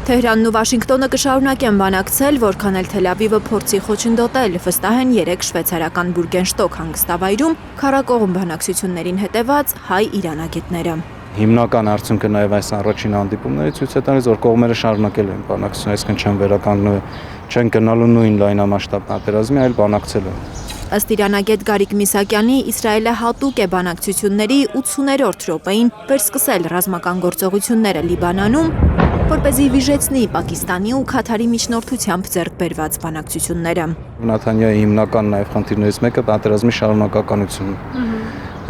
Թեհրանն ու Վաշինգտոնը կշարունակեն բանակցել, որքան էլ Թել Ավիվը փորձի խոչընդոտել, վստահ են 3 շվեյցարական Բուրգենշտոկ հանգստավայրում քառակողմ բանակցություններին հետևած հայ իրանագետները։ Հիմնական արդյունքը նաև այս առաջին հանդիպումներից ցույց է տալիս, որ կողմերը շարունակելու են բանակցություն, այսինքն չեն վերականգնելու, չեն գնալու նույն լայնամասշտաբ պատերազմի, այլ բանակցելու։ Ըստ իրանագետ Գարիկ Միսակյանի, Իսրայելը հատուկ է բանակցությունների 80-րդ րոպեին վերսկսել ռազմական գործողությունները Լիբանանում, որպեսզի վիժեցնի Պակիստանի ու Քաթարի միջնորդությամբ ձեռք բերված բանակցությունները։ Նաթանյահի հիմնական նաև խնդիրներից մեկը պատերազմի շարունակականությունն է։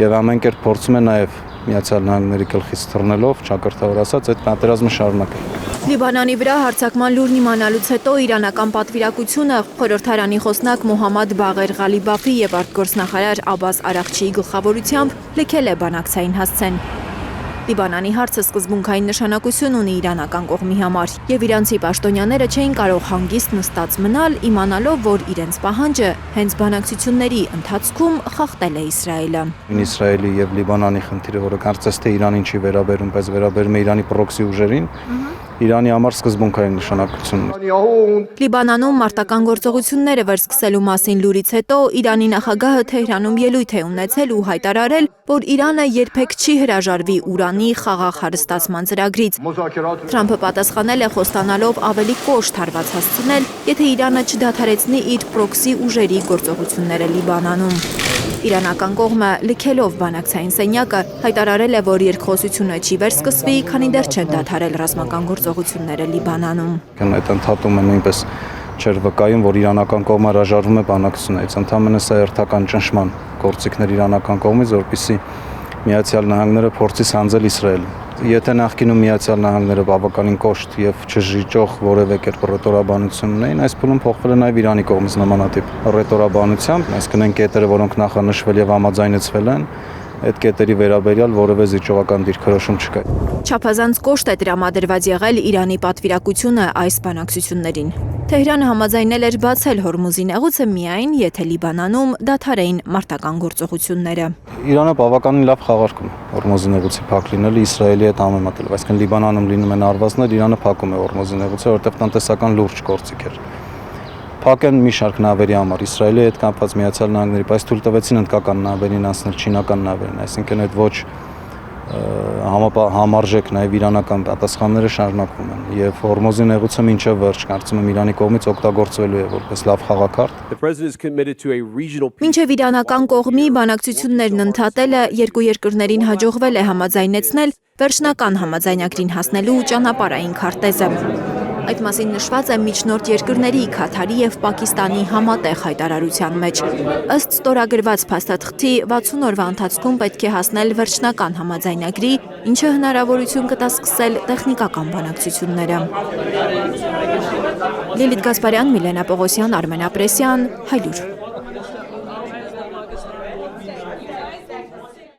Եվ ամեն կերպ փորձում է նաև Միացյալ Նահանգների գլխից թռնելով, ճակերտավոր ասած, այդ պատերազմը շարունակել։ Լիբանանի վրա հարձակման լուրն իմանալուց հետո իրանական պատվիրակությունը խորհրդարանի խոսնակ Մոհամմադ Բաղեր Ղալիբաֆի եւ արտգործնախարար Աբաս Արաղչիի գլխավորությամբ լքել է բանակցային հասցեն։ Լիբանանի հարցը սկզբունքային նշանակություն ունի իրանական կողմի համար, եւ իրանցի պաշտոնյաները չէին կարող հանգիստ նստած մնալ, իմանալով, որ իրենց պահանջը հենց բանակցությունների ընթացքում խախտել է Իսրայելը։ Իսրայելի եւ Լիբանանի խնդիրը, որը կարծես թե Իրանին չի վերաբերում, բայց վերաբերում է Իրանի պրոքսի ուժերին, Իրանի համար սկզբունքային նշանակություն ունի։ Լիբանանում մարտական գործողությունները վերսկսելու մասին լուրից հետո Իրանի նախագահը Թեհրանում ելույթ է ունեցել ու հայտարարել, որ Իրանը երբեք չի հրաժարվի ուրանի խաղաղ հարստացման ծրագրից։ Թրամփը պատասխանել է խոստանալով ավելի կոշտ հարված հասցնել, եթե Իրանը չդադարեցնի իր պրոքսի ուժերի գործողությունները Լիբանանում։ Իրանական կողմը լքելով բանակցային սենյակը հայտարարել է, որ երկխոսությունը չի վերսկսվի, քանի դեռ չեն դադարել ռազմական գործողությունները Լիբանանում։ Այդ ընդհատումը նույնպես չէր վկայում, որ իրանական կողմը հրաժարվում է բանակցություններից, ընդհանրապես սա հերթական ճնշման գործիքներ իրանական կողմից, որպեսզի Միացյալ Նահանգները փորձի սանձել Իսրայելը։ Եթե նախկինում Միացյալ Նահանգները բավականին կոշտ եւ չժիջող որևէ կերպ ռետորաբանություն ունեին, այս փուլում փոխվել է նաեւ Իրանի կողմից նմանատիպ ռետորաբանությամբ, այսինքն այն կետերը, որոնք նախանշվել եւ համաձայնեցվել են, այդ կետերի վերաբերյալ որևէ զիջողական դիրքորոշում չկա։ Չափազանց կոշտ է տրամադրված եղել Իրանի պատվիրակությունը այս բանակցություններին։ Թեհրանը համաձայնել էր բացել Հորմուզի նեղուցը միայն, եթե Լիբանանում դադարեին մարտական գործողությունները։ Իրանը բավականին լավ խաղարկում է Հորմուզի նեղուցի փակ լինելը Իսրայելի հետ համեմատելով, այսինքն Լիբանանում լինում են արվածներ, Իրանը փակում է Հորմուզի նեղուցը, որովհետև տնտեսական լուրջ գործիք էր։ Փակ են մի շարք նավերի համար, Իսրայելի հետ կապված Միացյալ Նահանգների, բայց թույլ տվեցին հնդկական նավերին անցնել չինական նավերին, այսինքն այդ ոչ համարժեք նաև իրանական պատասխանները շարունակվում են եւ Հորմուզի նեղուցը մինչեւ վերջ կարծում եմ Իրանի կողմից օգտագործվելու է որպես լավ խաղակարդ։ Մինչեւ իրանական կողմի բանակցություններն ընդհատելը երկու երկրներին հաջողվել է համաձայնեցնել վերջնական համաձայնագրին հասնելու ճանապարհային քարտեզը։ Այդ մասին նշված է միջնորդ երկրների Քաթարի եւ Պակիստանի համատեղ հայտարարության մեջ։ Ըստ ստորագրված փաստաթղթի 60 օրվա ընթացքում պետք է հասնել վերջնական համաձայնագրի, ինչը հնարավորություն կտա սկսել տեխնիկական բանակցությունները։ Լիլիթ Գասպարյան, Միլենա Պողոսյան, Արմեն Ապրեսյան, Հայլուր։